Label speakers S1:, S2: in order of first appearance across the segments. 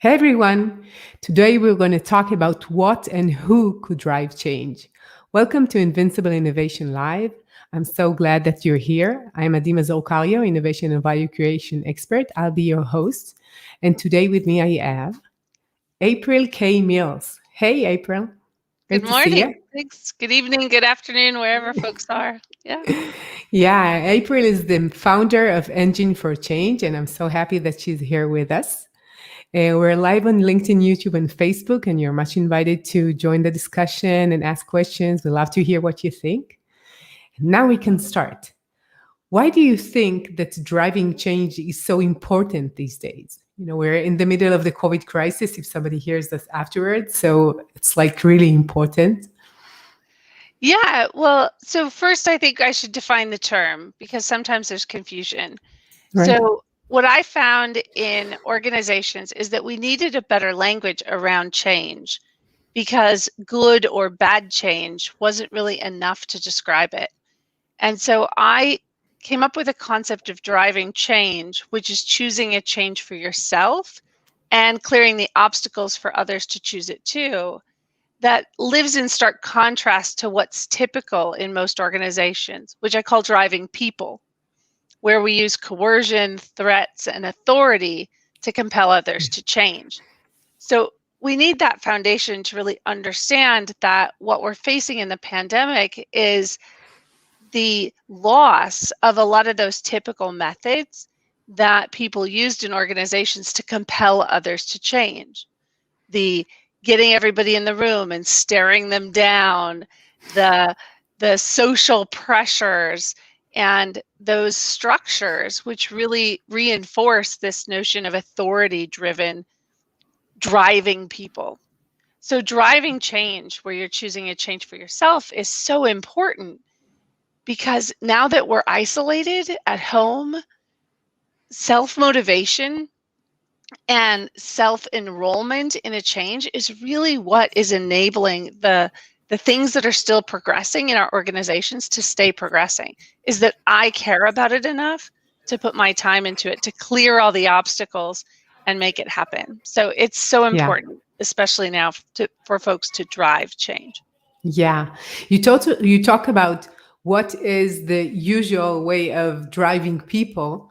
S1: Hey everyone! Today we're going to talk about what and who could drive change. Welcome to Invincible Innovation Live. I'm so glad that you're here. I'm Mazor, Kario, Innovation and Value Creation Expert. I'll be your host. And today with me I have April K. Mills. Hey April,
S2: Good
S1: great to see you.
S2: morning. Thanks. Good evening, good afternoon, wherever folks are. Yeah.
S1: Yeah, April is the founder of Engine for Change, and I'm so happy that she's here with us. We're live on LinkedIn, YouTube, and Facebook, and you're much invited to join the discussion and ask questions. We love to hear what you think. Now we can start. Why do you think that driving change is so important these days? We're in the middle of the COVID crisis, if somebody hears us afterwards. So it's like really important.
S2: Yeah. Well, so first, I think I should define the term because sometimes there's confusion.
S1: Right.
S2: So, what I found in organizations is that we needed a better language around change because good or bad change wasn't really enough to describe it. And so I came up with a concept of driving change, which is choosing a change for yourself and clearing the obstacles for others to choose it too. That lives in stark contrast to what's typical in most organizations, which I call driving people, where we use coercion, threats, and authority to compel others to change. So we need that foundation to really understand that what we're facing in the pandemic is the loss of a lot of those typical methods that people used in organizations to compel others to change. The getting everybody in the room and staring them down, the social pressures and those structures which really reinforce this notion of authority driven driving people. So driving change where you're choosing a change for yourself is so important because now that we're isolated at home, self-motivation and self-enrollment in a change is really what is enabling the things that are still progressing in our organizations to stay progressing, is that I care about it enough to put my time into it, to clear all the obstacles and make it happen. So it's so
S1: Yeah.
S2: important, especially now for folks to drive change.
S1: Yeah. You talk about what is the usual way of driving people.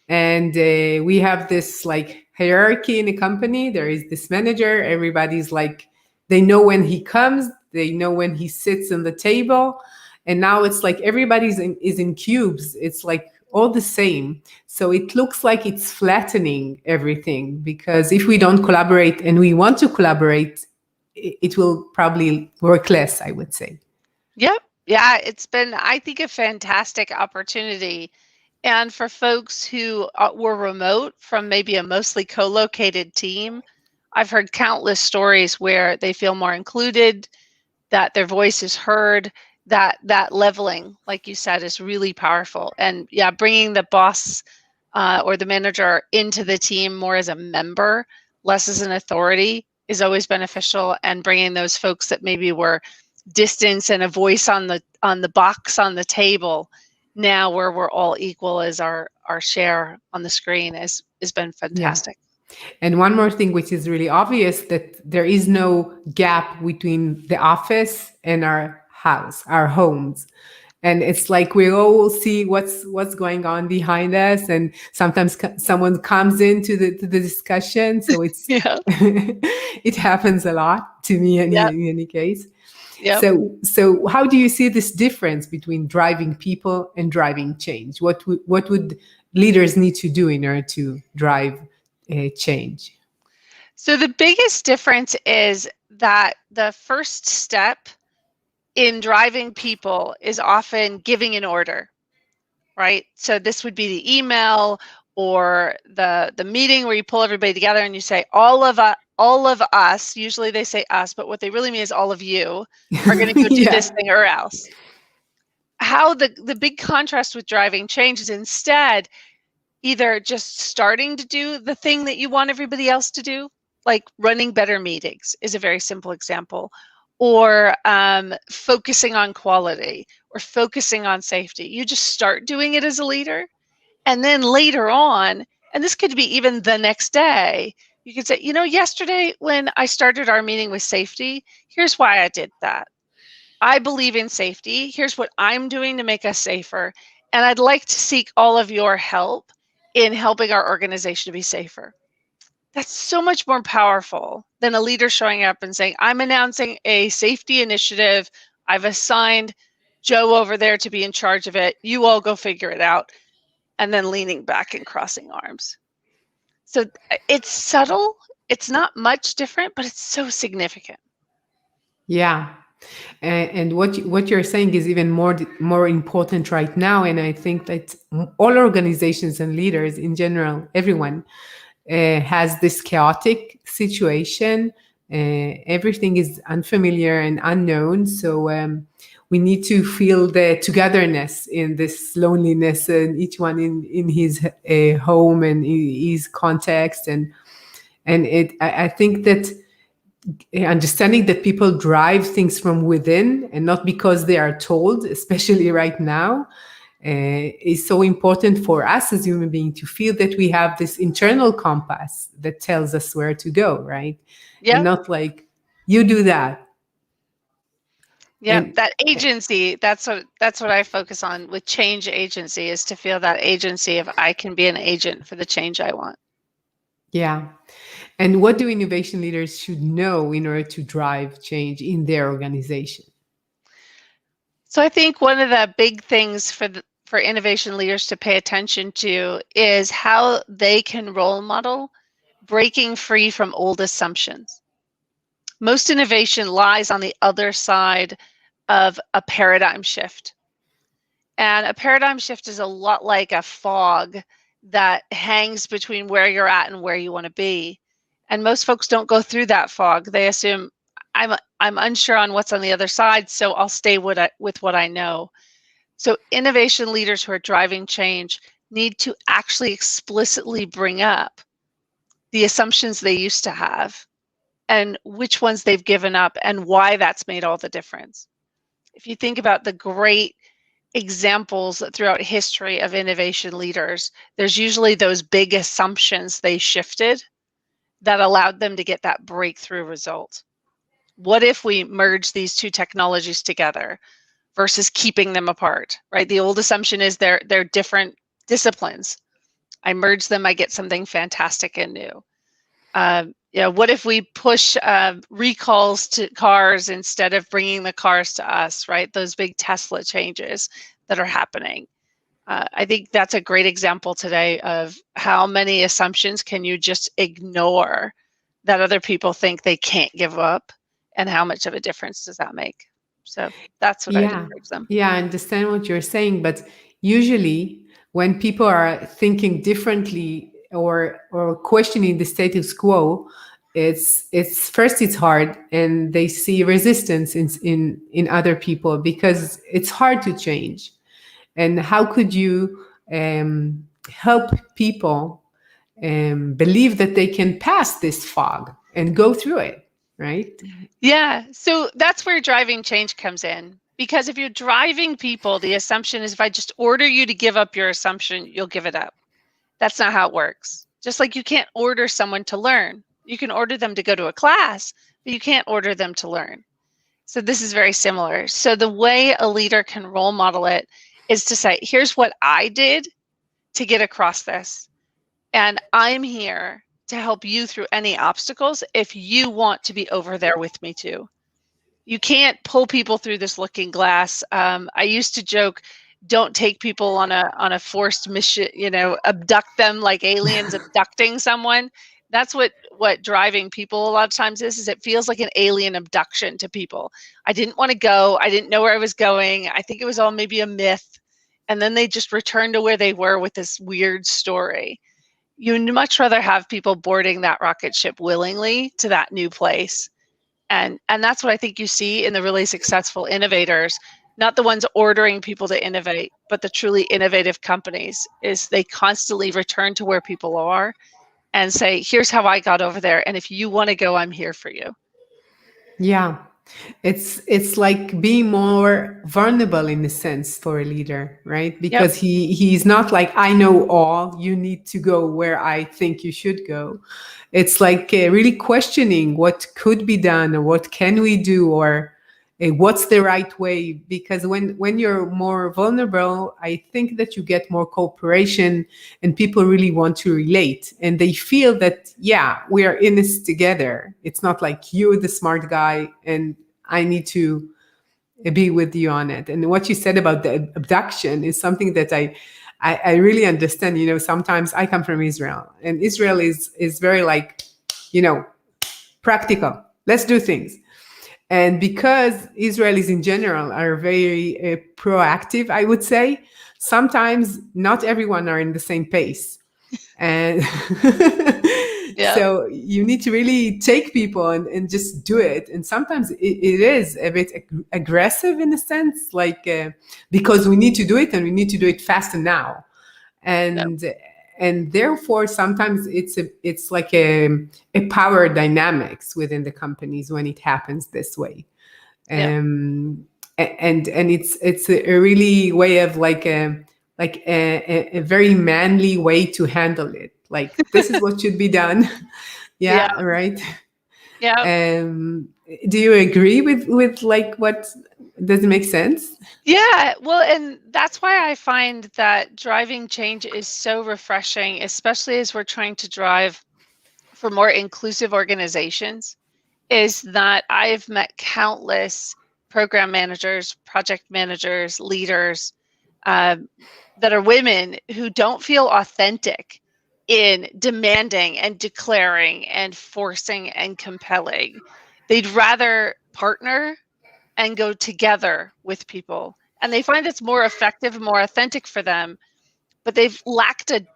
S1: And we have this like hierarchy in a company. There is this manager. Everybody's like, they know when he comes, they know when he sits on the table. And now it's like is in cubes. It's like all the same. So it looks like it's flattening everything because if we don't collaborate and we want to collaborate, it will probably work less, I would say.
S2: Yep. Yeah, it's been, I think, a fantastic opportunity. And for folks who were remote from maybe a mostly co-located team, I've heard countless stories where they feel more included, that their voice is heard, that leveling, like you said, is really powerful. And yeah, bringing the boss or the manager into the team more as a member, less as an authority, is always beneficial. And bringing those folks that maybe were distance and a voice on the box on the table, now where we're all equal as our share on the screen, has been
S1: Yeah.
S2: fantastic.
S1: And one more thing, which is really obvious, that there is no gap between the office and our house, our homes. And it's like we all see what's going on behind us, and sometimes someone comes into the discussion. So it's
S2: Yeah.
S1: it happens a lot to me
S2: Yep.
S1: in any case.
S2: Yep.
S1: So how do you see this difference between driving people and driving change? What would leaders need to do in order to drive change?
S2: So the biggest difference is that the first step in driving people is often giving an order, right? So this would be the email or the meeting where you pull everybody together and you say all of us, usually they say us, but what they really mean is all of you are going to go do this
S1: Yeah.
S2: thing or else. How the big contrast with driving change is instead either just starting to do the thing that you want everybody else to do, like running better meetings is a very simple example, or focusing on quality or focusing on safety. You just start doing it as a leader, and then later on, and this could be even the next day, You could say, yesterday when I started our meeting with safety, here's why I did that. I believe in safety. Here's what I'm doing to make us safer. And I'd like to seek all of your help in helping our organization to be safer. That's so much more powerful than a leader showing up and saying, I'm announcing a safety initiative. I've assigned Joe over there to be in charge of it. You all go figure it out. And then leaning back and crossing arms. So it's subtle. It's not much different, but it's so significant.
S1: Yeah. And what you're saying is even more important right now. And I think that all organizations and leaders in general, everyone has this chaotic situation. Everything is unfamiliar and unknown. So we need to feel the togetherness in this loneliness, and each one in his home and his context. And I think that understanding that people drive things from within and not because they are told, especially right now, is so important for us as human beings to feel that we have this internal compass that tells us where to go, right? And
S2: Yeah.
S1: not like, you do that.
S2: Yeah,
S1: And
S2: that agency, that's what I focus on with change agency, is to feel that agency of I can be an agent for the change I want.
S1: yeah. And what do innovation leaders should know in order to drive change in their organization?
S2: So I think one of the big things for innovation leaders to pay attention to is how they can role model breaking free from old assumptions. Most innovation lies on the other side of a paradigm shift. And a paradigm shift is a lot like a fog that hangs between where you're at and where you want to be. And most folks don't go through that fog. They assume I'm unsure on what's on the other side, so I'll stay with what I know. So innovation leaders who are driving change need to actually explicitly bring up the assumptions they used to have and which ones they've given up and why that's made all the difference. If you think about the great examples throughout history of innovation leaders, there's usually those big assumptions they shifted that allowed them to get that breakthrough result. What if we merge these two technologies together versus keeping them apart, right? The old assumption is they're different disciplines. I merge them, I get something fantastic and new. What if we push recalls to cars instead of bringing the cars to us, right? Those big Tesla changes that are happening. I think that's a great example today of how many assumptions can you just ignore that other people think they can't give up, and how much of a difference does that make? So that's what I'd
S1: Yeah,
S2: encourage them.
S1: yeah, I understand what you're saying, but usually when people are thinking differently or questioning the status quo, it's first it's hard, and they see resistance in other people because it's hard to change. And how could you help people believe that they can pass this fog and go through it, right?
S2: Yeah, so that's where driving change comes in. Because if you're driving people, the assumption is if I just order you to give up your assumption, you'll give it up. That's not how it works. Just like you can't order someone to learn. You can order them to go to a class, but you can't order them to learn. So this is very similar. So the way a leader can role model it is to say, here's what I did to get across this. And I'm here to help you through any obstacles if you want to be over there with me too. You can't pull people through this looking glass. I used to joke, don't take people on a forced mission, abduct them like aliens abducting someone. That's what driving people a lot of times is it feels like an alien abduction to people. I didn't want to go. I didn't know where I was going. I think it was all maybe a myth. And then they just returned to where they were with this weird story. You'd much rather have people boarding that rocket ship willingly to that new place. And that's what I think you see in the really successful innovators, not the ones ordering people to innovate, but the truly innovative companies, is they constantly return to where people are and say, here's how I got over there. And if you want to go, I'm here for you.
S1: Yeah. It's like being more vulnerable in a sense for a leader, right?
S2: Yep.
S1: Because he's not like, I know all, you need to go where I think you should go. It's like really questioning what could be done, or what can we do, or what's the right way. Because when you're more vulnerable, I think that you get more cooperation, and people really want to relate, and they feel that, yeah, we are in this together. It's not like you're the smart guy and I need to be with you on it. And what you said about the abduction is something that I really understand. You know, sometimes I come from Israel, and Israel is very like, you know, practical. Let's do things. And because Israelis in general are very proactive, I would say, sometimes not everyone are in the same pace. And
S2: Yep.
S1: so you need to really take people and just do it. And sometimes it is a bit aggressive in a sense, like because we need to do it, and we need to do it fast and now.
S2: Yep.
S1: And therefore sometimes it's like a power dynamics within the companies when it happens this way.
S2: Yep.
S1: And it's a really way of like a very manly way to handle it. Like, this is what should be done.
S2: Yeah.
S1: Yeah, right.
S2: Yeah.
S1: Um, do you agree with like what, does it make sense?
S2: Yeah, well, and that's why I find that driving change is so refreshing, especially as we're trying to drive for more inclusive organizations, is that I've met countless program managers, project managers, leaders um, that are women who don't feel authentic in demanding and declaring and forcing and compelling. They'd rather partner and go together with people. And they find it's more effective, more authentic for them, but they've lacked a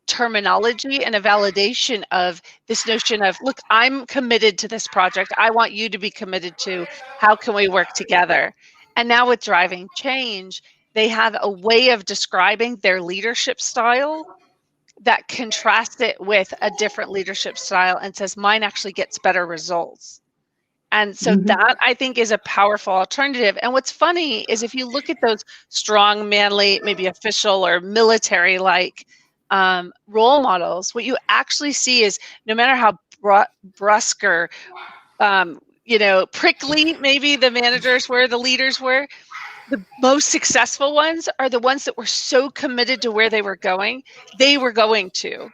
S2: terminology and a validation of this notion of, look, I'm committed to this project. I want you to be committed to, how can we work together? And now with driving change, they have a way of describing their leadership style that contrasts it with a different leadership style and says, mine actually gets better results. And so that, I think, is a powerful alternative. And what's funny is if you look at those strong, manly, maybe official or military-like role models, what you actually see is no matter how brusque or prickly maybe the managers were, the leaders were, the most successful ones are the ones that were so committed to where they were going to.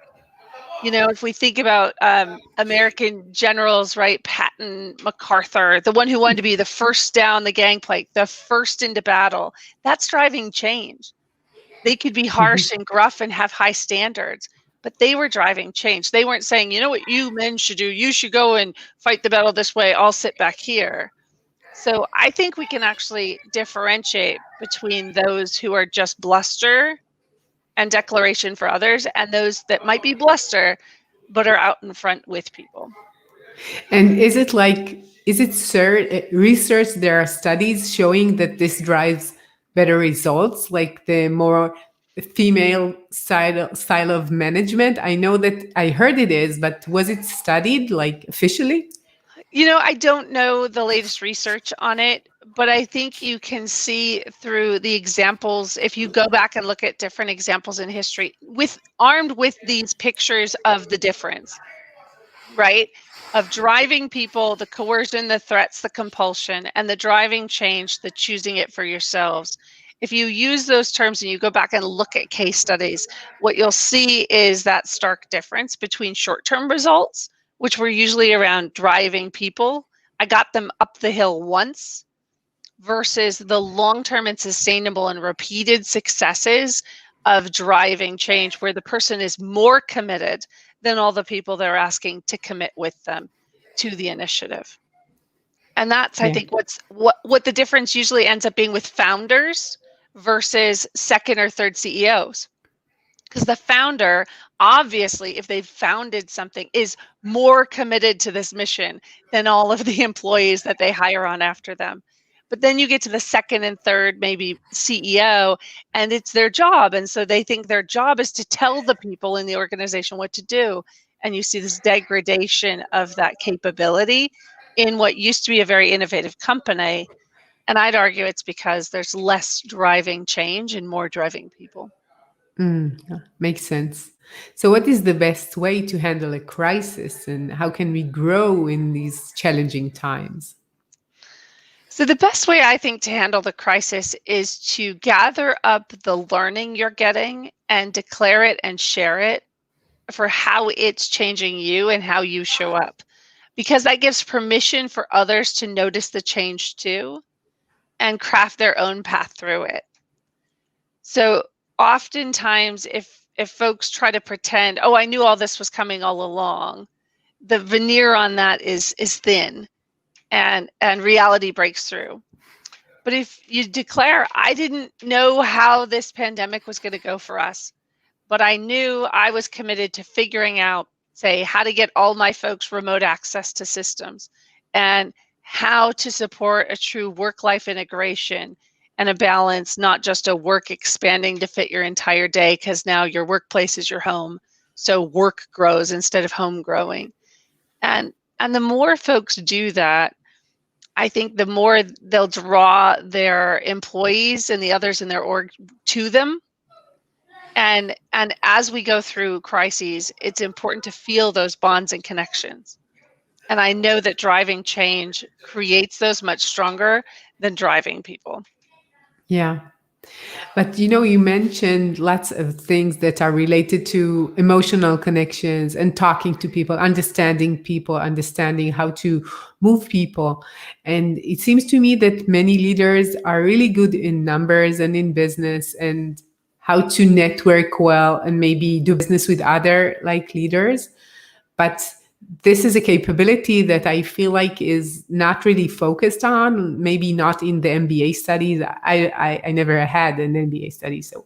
S2: If we think about American generals, right? Patton, MacArthur, the one who wanted to be the first down the gangplank, the first into battle, that's driving change. They could be harsh and gruff and have high standards, but they were driving change. They weren't saying, you know what you men should do? You should go and fight the battle this way. I'll sit back here. So I think we can actually differentiate between those who are just bluster and declaration for others, and those that might be bluster but are out in front with people.
S1: And is it research? There are studies showing that this drives better results, like the more female style of management. I know that I heard it is, but was it studied like officially?
S2: I don't know the latest research on it, but I think you can see through the examples, if you go back and look at different examples in history, armed with these pictures of the difference, right? Of driving people, the coercion, the threats, the compulsion, and the driving change, the choosing it for yourselves. If you use those terms and you go back and look at case studies, what you'll see is that stark difference between short-term results, which were usually around driving people. I got them up the hill once, versus the long-term and sustainable and repeated successes of driving change, where the person is more committed than all the people they're asking to commit with them to the initiative. And that's, I
S1: Yeah.
S2: think, what the difference usually ends up being with founders versus second or third CEOs. Because the founder, obviously, if they've founded something, is more committed to this mission than all of the employees that they hire on after them. But then you get to the second and third, maybe CEO, and it's their job. And so they think their job is to tell the people in the organization what to do. And you see this degradation of that capability. in what used to be a very innovative company. And I'd argue it's because there's less driving change and more driving people.
S1: Yeah, makes sense. So, what is the best way to handle a crisis, and how can we grow in these challenging times?
S2: So, the best way I think to handle the crisis is to gather up the learning you're getting and declare it and share it for how it's changing you and how you show up, because that gives permission for others to notice the change too and craft their own path through it. So oftentimes if folks try to pretend, oh, I knew all this was coming all along, the veneer on that is thin, and reality breaks through. But if you declare, I didn't know how this pandemic was going to go for us, but I knew I was committed to figuring out, say, how to get all my folks remote access to systems and how to support a true work-life integration and a balance, not just a work expanding to fit your entire day, because now your workplace is your home. So work grows instead of home growing. And the more folks do that, I think the more they'll draw their employees and the others in their org to them. And as we go through crises, it's important to feel those bonds and connections. And I know that driving change creates those much stronger than driving people.
S1: Yeah. But you mentioned lots of things that are related to emotional connections and talking to people, understanding how to move people. And it seems to me that many leaders are really good in numbers and in business and how to network well and maybe do business with other like leaders. But this is a capability that I feel like is not really focused on, maybe not in the MBA studies. I never had an MBA study. So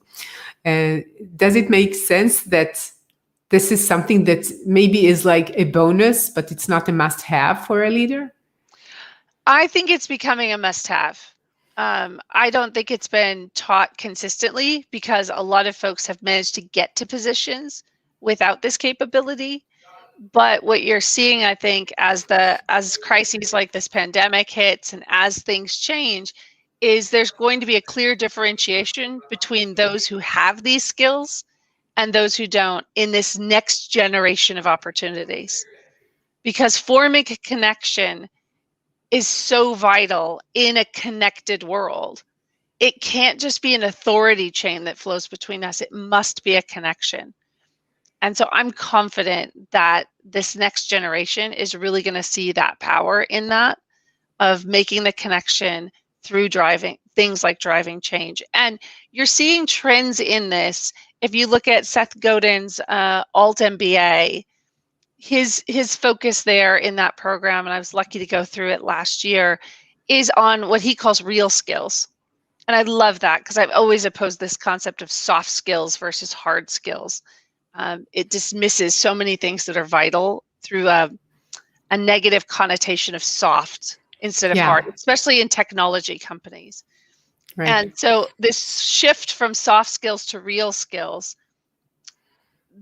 S1: does it make sense that this is something that maybe is like a bonus, but it's not a must have for a leader?
S2: I think it's becoming a must-have. I don't think it's been taught consistently because a lot of folks have managed to get to positions without this capability. But what you're seeing, I think, as crises like this pandemic hits and as things change, is there's going to be a clear differentiation between those who have these skills and those who don't in this next generation of opportunities. Because forming a connection is so vital in a connected world. It can't just be an authority chain that flows between us. It must be a connection. And so I'm confident that this next generation is really going to see that power in that, of making the connection through driving, things like driving change. And you're seeing trends in this. If you look at Seth Godin's Alt MBA, his focus there in that program, and I was lucky to go through it last year, is on what he calls real skills. And I love that because I've always opposed this concept of soft skills versus hard skills. It dismisses so many things that are vital through a negative connotation of soft instead of hard, especially in technology companies. Right. And so this shift from soft skills to real skills,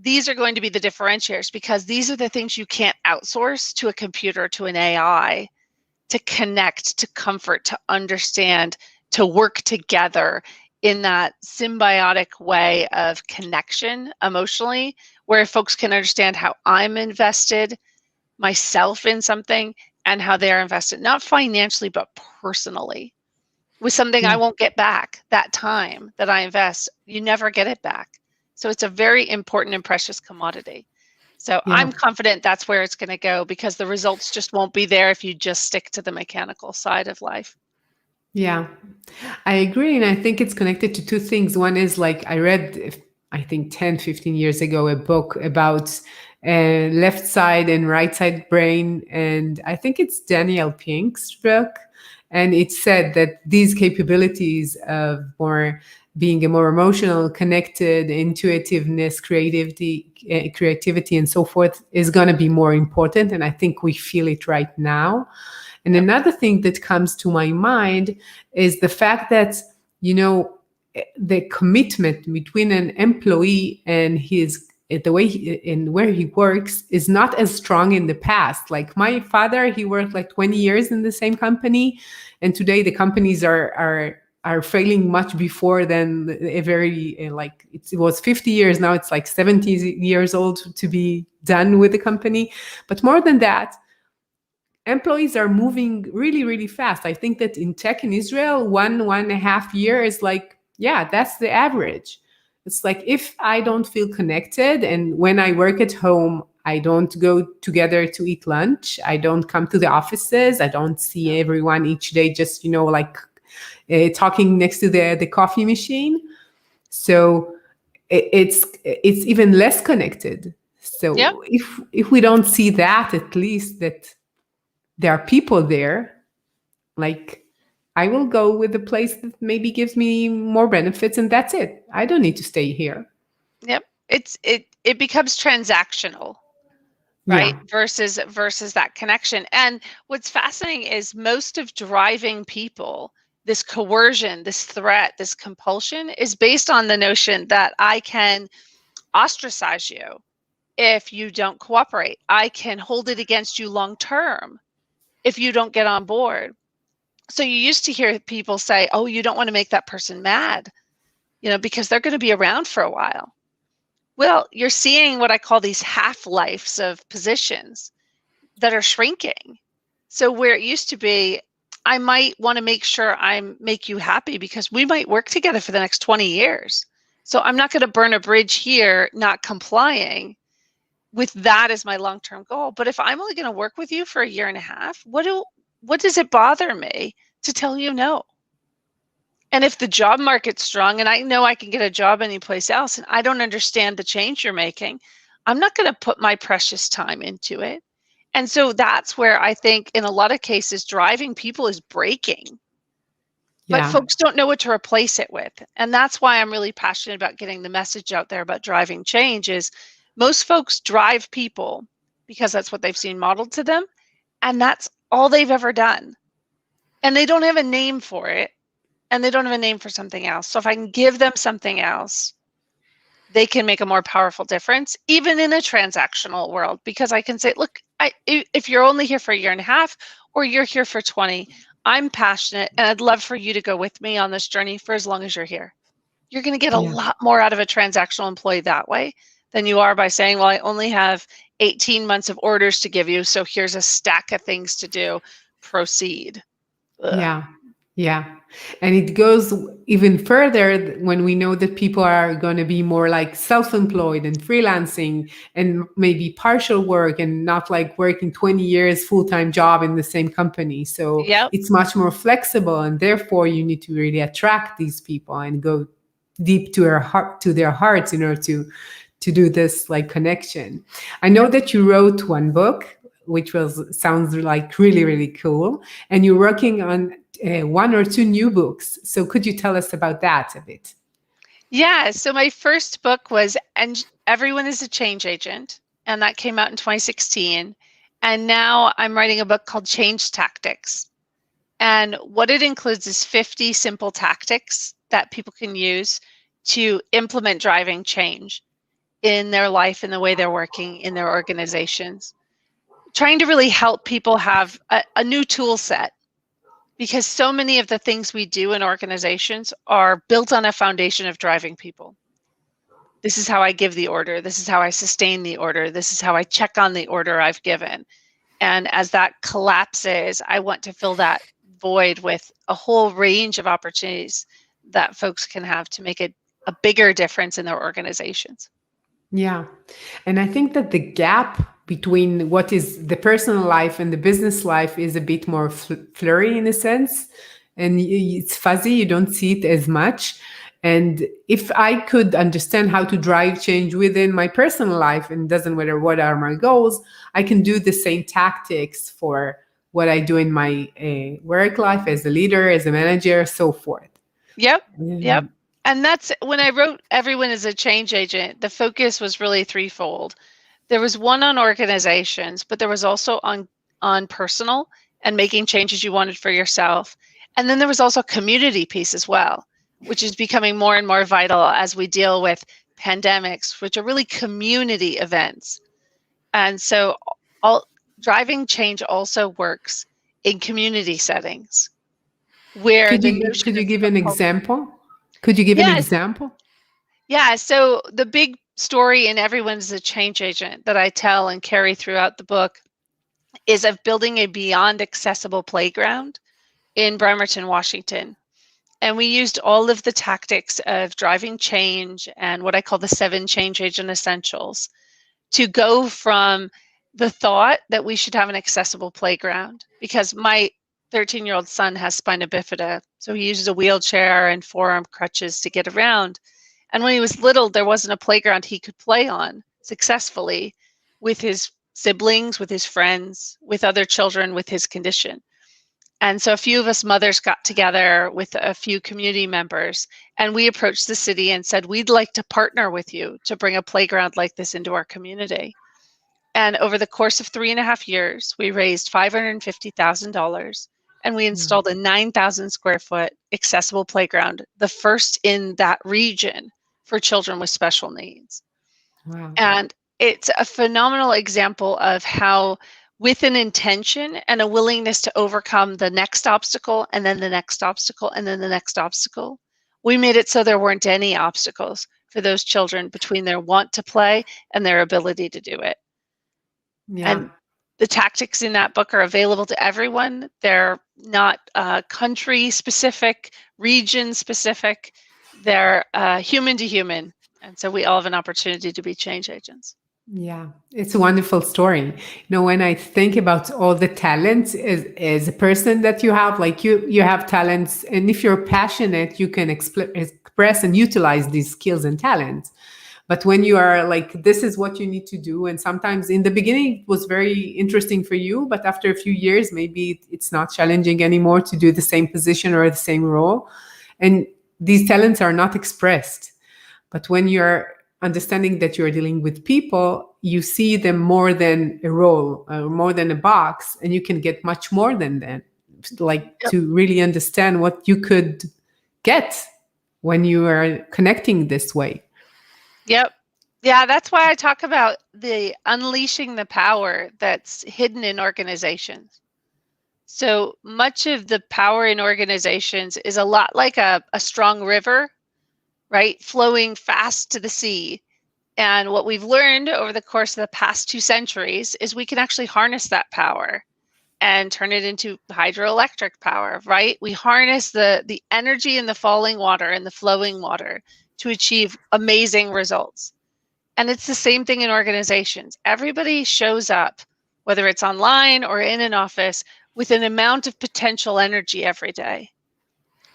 S2: these are going to be the differentiators, because these are the things you can't outsource to a computer, to an AI, to connect, to comfort, to understand, to work together in that symbiotic way of connection emotionally, where folks can understand how I'm invested myself in something and how they're invested, not financially, but personally, with something I won't get back. That time that I invest, you never get it back. So it's a very important and precious commodity. So I'm confident that's where it's going to go, because the results just won't be there if you just stick to the mechanical side of life.
S1: Yeah, I agree. And I think it's connected to two things. One is, like, I read, I think 10, 15 years ago, a book about left side and right side brain. And I think it's Daniel Pink's book. And it said that these capabilities of being a more emotional, connected, intuitiveness, creativity, and so forth is going to be more important. And I think we feel it right now. And another thing that comes to my mind is the fact that, the commitment between an employee and his the way in where he works is not as strong in the past. Like my father, he worked like 20 years in the same company, and today the companies are failing much before than a very like it was 50 years, now it's like 70 years old to be done with the company. But more than that, employees are moving really, really fast. I think that in tech in Israel, 1.5 year is like, yeah, that's the average. It's like if I don't feel connected, and when I work at home, I don't go together to eat lunch, I don't come to the offices, I don't see everyone each day, just, like talking next to the coffee machine. So it's even less connected.
S2: Yep.
S1: So if we don't see that, at least that there are people there, like I will go with a place that maybe gives me more benefits, and that's it. I don't need to stay here.
S2: Yep. It becomes transactional, right?
S1: Yeah.
S2: Versus that connection. And what's fascinating is most of driving people, this coercion, this threat, this compulsion is based on the notion that I can ostracize you if you don't cooperate. I can hold it against you long term if you don't get on board. So you used to hear people say, oh, you don't want to make that person mad, because they're going to be around for a while. Well, you're seeing what I call these half-lives of positions that are shrinking. So where it used to be, I might want to make sure I make you happy because we might work together for the next 20 years. So I'm not going to burn a bridge here, not complying with that as my long-term goal. But if I'm only going to work with you for a year and a half, what does it bother me to tell you no? And if the job market's strong and I know I can get a job anyplace else and I don't understand the change you're making, I'm not going to put my precious time into it. And so that's where I think in a lot of cases, driving people is breaking, but
S1: Yeah.
S2: folks don't know what to replace it with. And that's why I'm really passionate about getting the message out there about driving change is most folks drive people because that's what they've seen modeled to them. And that's all they've ever done. And they don't have a name for it. And they don't have a name for something else. So if I can give them something else, they can make a more powerful difference, even in a transactional world, because I can say, look, if you're only here for a year and a half, or you're here for 20, I'm passionate and I'd love for you to go with me on this journey for as long as you're here. You're going to get a
S1: Yeah.
S2: lot more out of a transactional employee that way than you are by saying, well, I only have 18 months of orders to give you, so here's a stack of things to do. Proceed. Ugh.
S1: Yeah. Yeah. And it goes even further when we know that people are going to be more like self-employed and freelancing and maybe partial work and not like working 20 years full-time job in the same company. So
S2: Yep.
S1: it's much more flexible, and therefore you need to really attract these people and go deep to their hearts in order to do this like connection. I know that you wrote one book which sounds like really, really cool, and you're working on one or two new books. So could you tell us about that a bit?
S2: Yeah, so my first book was and Everyone is a Change Agent, and that came out in 2016. And now I'm writing a book called Change Tactics. And what it includes is 50 simple tactics that people can use to implement driving change in their life, in the way they're working, in their organizations. Trying to really help people have a new tool set, because so many of the things we do in organizations are built on a foundation of driving people. This is how I give the order. This is how I sustain the order. This is how I check on the order I've given. And as that collapses, I want to fill that void with a whole range of opportunities that folks can have to make a bigger difference in their organizations.
S1: Yeah. And I think that the gap between what is the personal life and the business life is a bit more flurry in a sense. And it's fuzzy. You don't see it as much. And if I could understand how to drive change within my personal life, and it doesn't matter what are my goals, I can do the same tactics for what I do in my work life as a leader, as a manager, so forth.
S2: Yep. Yep. And that's when I wrote Everyone is a Change Agent, the focus was really threefold. There was one on organizations, but there was also on personal and making changes you wanted for yourself. And then there was also a community piece as well, which is becoming more and more vital as we deal with pandemics, which are really community events. And so all driving change also works in community settings where the notion
S1: Could you
S2: of
S1: give an
S2: culture.
S1: example? Could you give an
S2: Yes,
S1: example?
S2: yeah. So the big story in Everyone's a Change Agent that I tell and carry throughout the book is of building a beyond accessible playground in Bremerton, Washington. And we used all of the tactics of driving change and what I call the 7 change agent essentials to go from the thought that we should have an accessible playground, because my 13-year-old son has spina bifida, so he uses a wheelchair and forearm crutches to get around. And when he was little, there wasn't a playground he could play on successfully with his siblings, with his friends, with other children with his condition. And so a few of us mothers got together with a few community members, and we approached the city and said, we'd like to partner with you to bring a playground like this into our community. And over the course of 3.5 years, we raised $550,000, and we
S1: Mm.
S2: installed a 9,000 square foot accessible playground, the first in that region for children with special needs.
S1: Wow.
S2: And it's a phenomenal example of how, with an intention and a willingness to overcome the next obstacle and then the next obstacle and then the next obstacle, we made it so there weren't any obstacles for those children between their want to play and their ability to do it.
S1: Yeah.
S2: And the tactics in that book are available to everyone. They're not country specific, region specific. They're human to human. And so we all have an opportunity to be change agents.
S1: Yeah, it's a wonderful story. When I think about all the talents as a person that you have, like you have talents, and if you're passionate, you can express and utilize these skills and talents. But when you are like, this is what you need to do, and sometimes in the beginning it was very interesting for you, but after a few years, maybe it's not challenging anymore to do the same position or the same role, and these talents are not expressed. But when you're understanding that you're dealing with people, you see them more than a role, more than a box, and you can get much more than that. Like
S2: Yep.
S1: to really understand what you could get when you are connecting this way.
S2: Yep. Yeah, that's why I talk about the unleashing the power that's hidden in organizations. So much of the power in organizations is a lot like a strong river, right? Flowing fast to the sea. And what we've learned over the course of the past 2 centuries is we can actually harness that power and turn it into hydroelectric power, right? We harness the energy in the falling water and the flowing water to achieve amazing results. And it's the same thing in organizations. Everybody shows up, whether it's online or in an office, with an amount of potential energy every day.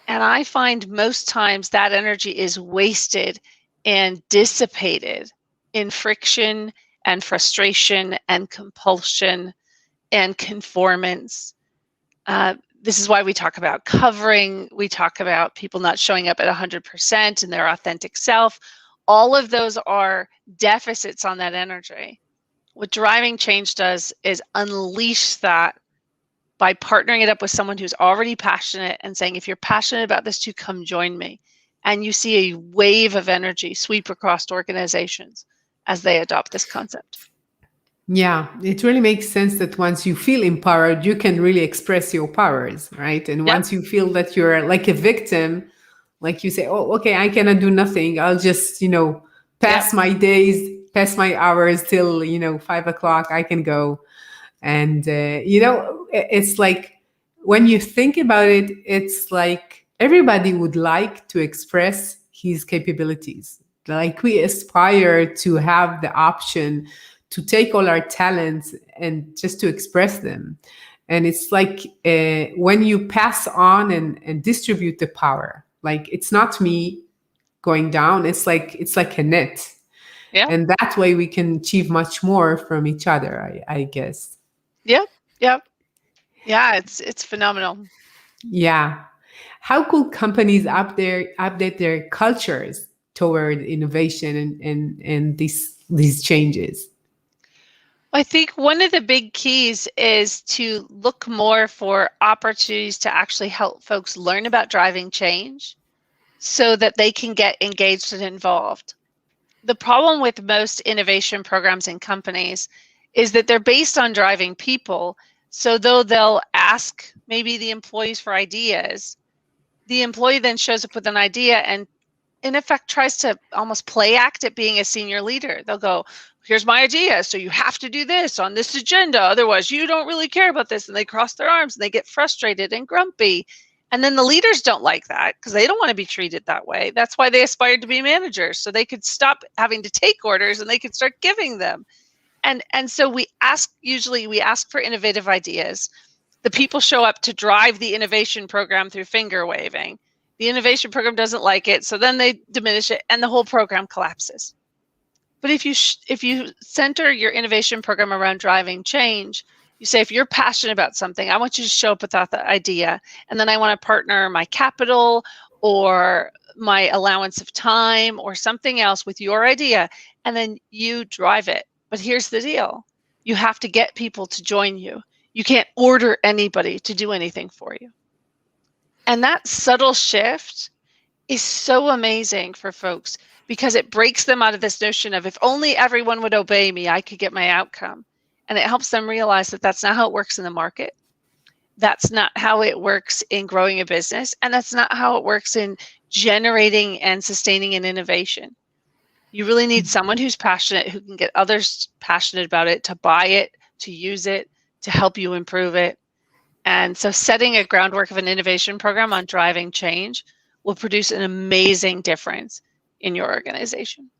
S2: And I find most times that energy is wasted and dissipated in friction and frustration and compulsion and conformance. This is why we talk about covering. We talk about people not showing up at 100% in their authentic self. All of those are deficits on that energy. What driving change does is unleash that by partnering it up with someone who's already passionate and saying, if you're passionate about this too, come join me. And you see a wave of energy sweep across organizations as they adopt this concept.
S1: Yeah, it really makes sense that once you feel empowered, you can really express your powers, right? And
S2: Yep,
S1: once you feel that you're like a victim, like you say, oh, okay, I cannot do nothing. I'll just,
S2: yep,
S1: pass my days, pass my hours till, 5 o'clock, I can go. And, it's like when you think about it, it's like everybody would like to express his capabilities. Like we aspire to have the option to take all our talents and just to express them. And it's like when you pass on and distribute the power, like it's not me going down, it's like a net.
S2: yep,
S1: And that way we can achieve much more from each other, I guess.
S2: yep, yep. Yeah, it's phenomenal.
S1: Yeah. How could companies update their cultures toward innovation and these changes?
S2: I think one of the big keys is to look more for opportunities to actually help folks learn about driving change so that they can get engaged and involved. The problem with most innovation programs in companies is that they're based on driving people. So though they'll ask maybe the employees for ideas, the employee then shows up with an idea and in effect tries to almost play act at being a senior leader. They'll go, here's my idea, so you have to do this on this agenda, otherwise you don't really care about this. And they cross their arms and they get frustrated and grumpy. And then the leaders don't like that because they don't want to be treated that way. That's why they aspired to be managers, so they could stop having to take orders and they could start giving them. And so usually we ask for innovative ideas. The people show up to drive the innovation program through finger waving. The innovation program doesn't like it, so then they diminish it and the whole program collapses. But if you center your innovation program around driving change, you say, if you're passionate about something, I want you to show up with that idea, and then I want to partner my capital or my allowance of time or something else with your idea, and then you drive it. But here's the deal. You have to get people to join you. You can't order anybody to do anything for you. And that subtle shift is so amazing for folks because it breaks them out of this notion of, if only everyone would obey me, I could get my outcome. And it helps them realize that that's not how it works in the market. That's not how it works in growing a business. And that's not how it works in generating and sustaining an innovation. You really need someone who's passionate, who can get others passionate about it, to buy it, to use it, to help you improve it. And so setting a groundwork of an innovation program on driving change will produce an amazing difference in your organization.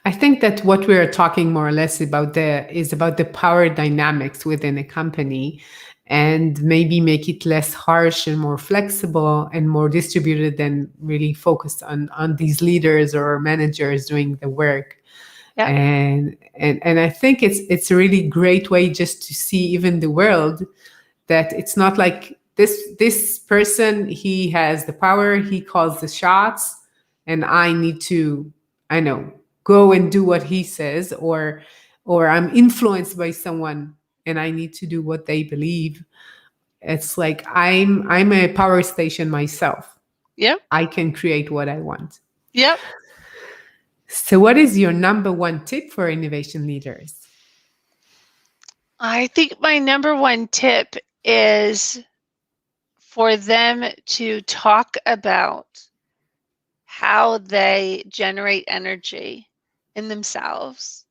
S1: I think that what we are talking more or less about is about the power dynamics within a company, and maybe make it less harsh and more flexible and more distributed than really focused on these leaders or managers doing the work.
S2: Yeah.
S1: And I think it's a really great way just to see even the world, that it's not like this person, he has the power, he calls the shots, and I need to, I know, go and do what he says, or I'm influenced by someone and I need to do what they believe. It's like I'm a power station myself.
S2: Yep.
S1: I can create what I want.
S2: Yep.
S1: So what is your number one tip for innovation leaders?
S2: I think my number one tip is for them to talk about how they generate energy in themselves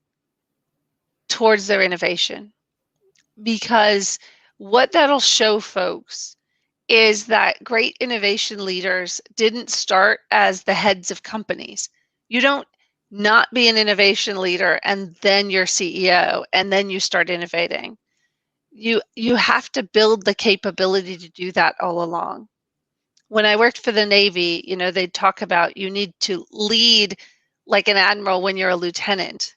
S2: towards their innovation. Because what that'll show folks is that great innovation leaders didn't start as the heads of companies. You don't not be an innovation leader and then you're CEO and then you start innovating. You have to build the capability to do that all along. When I worked for the Navy, they'd talk about you need to lead like an admiral when you're a lieutenant,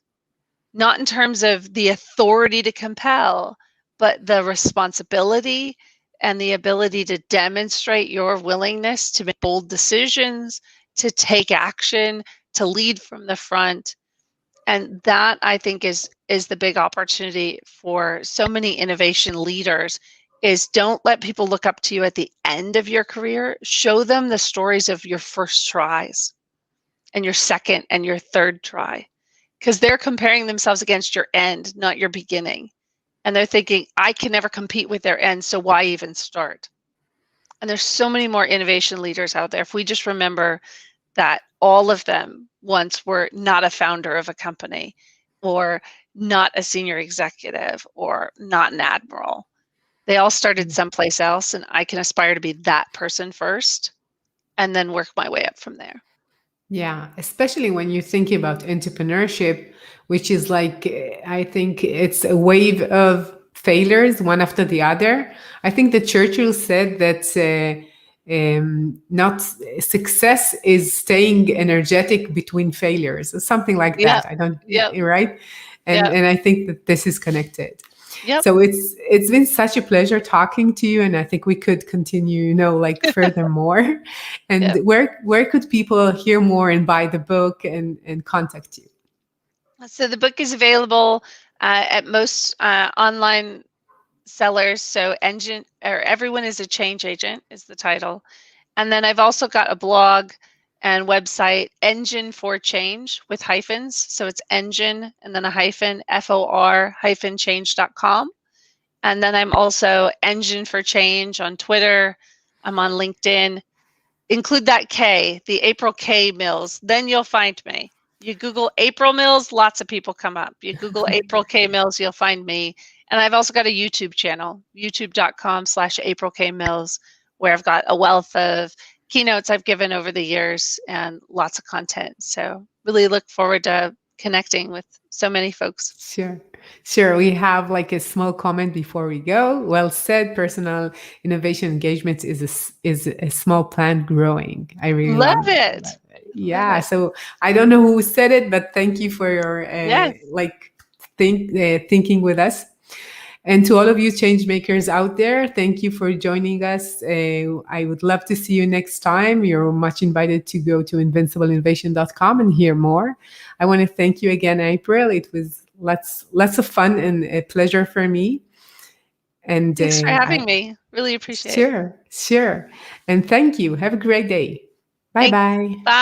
S2: not in terms of the authority to compel, but the responsibility and the ability to demonstrate your willingness to make bold decisions, to take action, to lead from the front. And that, I think, is the big opportunity for so many innovation leaders, is don't let people look up to you at the end of your career. Show them the stories of your first tries and your second and your third try, because they're comparing themselves against your end, not your beginning. And they're thinking, I can never compete with their end, so why even start? And there's so many more innovation leaders out there. If we just remember that all of them once were not a founder of a company, or not a senior executive, or not an admiral. They all started someplace else, and I can aspire to be that person first and then work my way up from there.
S1: Yeah, especially when you think about entrepreneurship, which is like, I think it's a wave of failures, one after the other. I think that Churchill said that not success is staying energetic between failures, or something like
S2: Yep.
S1: that. I don't,
S2: Yep.
S1: right?
S2: Yep.
S1: And I think that this is connected.
S2: Yep.
S1: So it's been such a pleasure talking to you, and I think we could continue, like furthermore. And
S2: Yep.
S1: where could people hear more and buy the book and contact you?
S2: So the book is available at most online sellers. So Everyone is a Change Agent is the title. And then I've also got a blog and website Engine for Change with hyphens. So it's engine and then a hyphen, for-change.com. And then I'm also Engine for Change on Twitter. I'm on LinkedIn. Include that K, the April K Mills, then you'll find me. You Google April Mills, lots of people come up. You Google April K Mills, you'll find me. And I've also got a YouTube channel, youtube.com/April K Mills, where I've got a wealth of keynotes I've given over the years and lots of content. So really look forward to connecting with so many folks.
S1: Sure. Sure. We have like a small comment before we go. Well said. Personal innovation engagement is a small plant growing. I really
S2: Love
S1: love
S2: it.
S1: that.
S2: Love
S1: Yeah.
S2: it.
S1: So I don't know who said it, but thank you for your
S2: Yes.
S1: thinking with us. And to all of you change makers out there, thank you for joining us. I would love to see you next time. You're much invited to go to invincibleinnovation.com and hear more. I want to thank you again, April. It was lots of fun and a pleasure for me. And
S2: Thanks for having
S1: I
S2: me. Really appreciate it.
S1: sure. And thank you. Have a great day. Bye
S2: Thanks.
S1: bye.
S2: Bye.